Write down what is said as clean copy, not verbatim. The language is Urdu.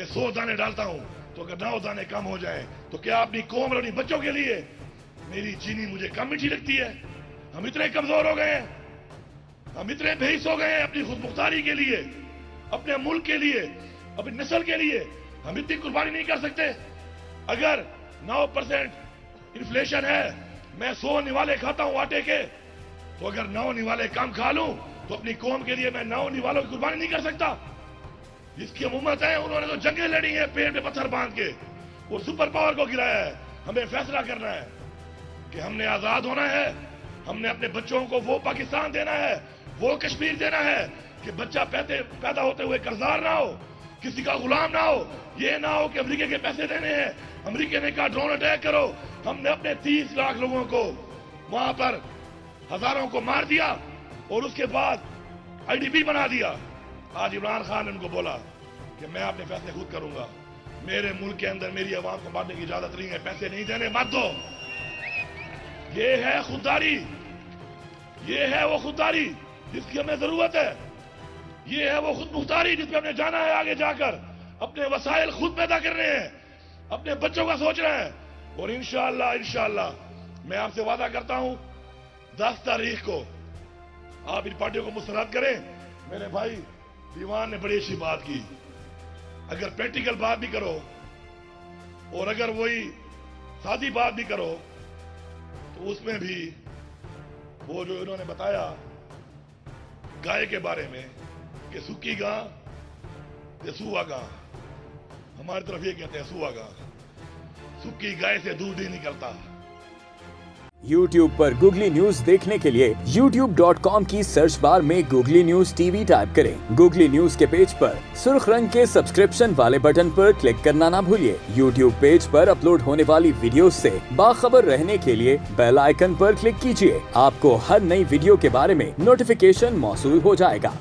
میں 100 دانے ڈالتا ہوں تو اگر 9 دانے کم ہو جائیں تو کیا اپنی قوم اور اپنی بچوں کے لیے میری چینی مجھے کم میٹھی لگتی ہے؟ ہم اتنے کمزور ہو گئے ہیں، ہم اتنے بے حس ہو گئے ہیں اپنی خود مختاری کے لیے، اپنے ملک کے لیے، اپنی نسل کے لیے ہم اتنی قربانی نہیں کر سکتے؟ اگر 9% انفلیشن ہے، میں 100 نوالے کھاتا ہوں آٹے کے، تو اگر 9 نوالے کم کھا لوں تو اپنی قوم کے لیے میں 9 نوالوں کی قربانی نہیں کر سکتا؟ جس کی ہم امت ہے انہوں نے تو جنگیں لڑی ہیں پیڑ پہ پتھر باندھ کے، وہ سپر پاور کو گرایا ہے۔ ہمیں فیصلہ کرنا ہے کہ ہم نے آزاد ہونا ہے، ہم نے اپنے بچوں کو وہ پاکستان دینا ہے، وہ کشمیر دینا ہے کہ بچہ پیدا ہوتے ہوئے قرضدار نہ ہو، کسی کا غلام نہ ہو، یہ نہ ہو کہ امریکہ کے پیسے دینے ہیں، امریکہ نے کہا ڈرون اٹیک کرو، ہم نے اپنے 30 لاکھ لوگوں کو وہاں پر ہزاروں کو مار دیا اور اس کے بعد IDP بنا دیا۔ آج عمران خان نے ان کو بولا کہ میں اپنے فیصلے خود کروں گا، میرے ملک کے اندر میری عوام کو مارنے کی اجازت نہیں ہے، پیسے نہیں دینے مت دو۔ یہ ہے خودداری، یہ ہے وہ خودداری جس کی ہمیں ضرورت ہے، یہ ہے وہ خود مختاری جس پہ ہم نے جانا ہے آگے جا کر، اپنے وسائل خود پیدا کرنے ہیں، اپنے بچوں کا سوچنا ہے۔ اور انشاءاللہ میں آپ سے وعدہ کرتا ہوں 10 تاریخ کو آپ ان پارٹیوں کو مسترد کریں۔ میرے بھائی دیوان نے بڑی اچھی بات کی، اگر پریکٹیکل بات بھی کرو اور اگر وہی سادی بات بھی کرو تو اس میں بھی وہ جو انہوں نے بتایا گائے کے بارے میں کہ سکی گاں یا سوا گاں، ہماری طرف یہ کہتے ہیں سوا گاں، سکی گائے سے دودھ نہیں نکلتا۔ YouTube پر گوگلی نیوز دیکھنے کے لیے youtube.com کی سرچ بار میں گوگلی نیوز TV ٹائپ کریں۔ گوگلی نیوز کے پیج پر سرخ رنگ کے سبسکرپشن والے بٹن پر کلک کرنا نہ بھولیے۔ YouTube پیج پر اپلوڈ ہونے والی ویڈیوز سے باخبر رہنے کے لیے بیل آئیکن پر کلک کیجیے۔ آپ کو ہر نئی ویڈیو کے بارے میں نوٹیفیکیشن موصول ہو جائے گا۔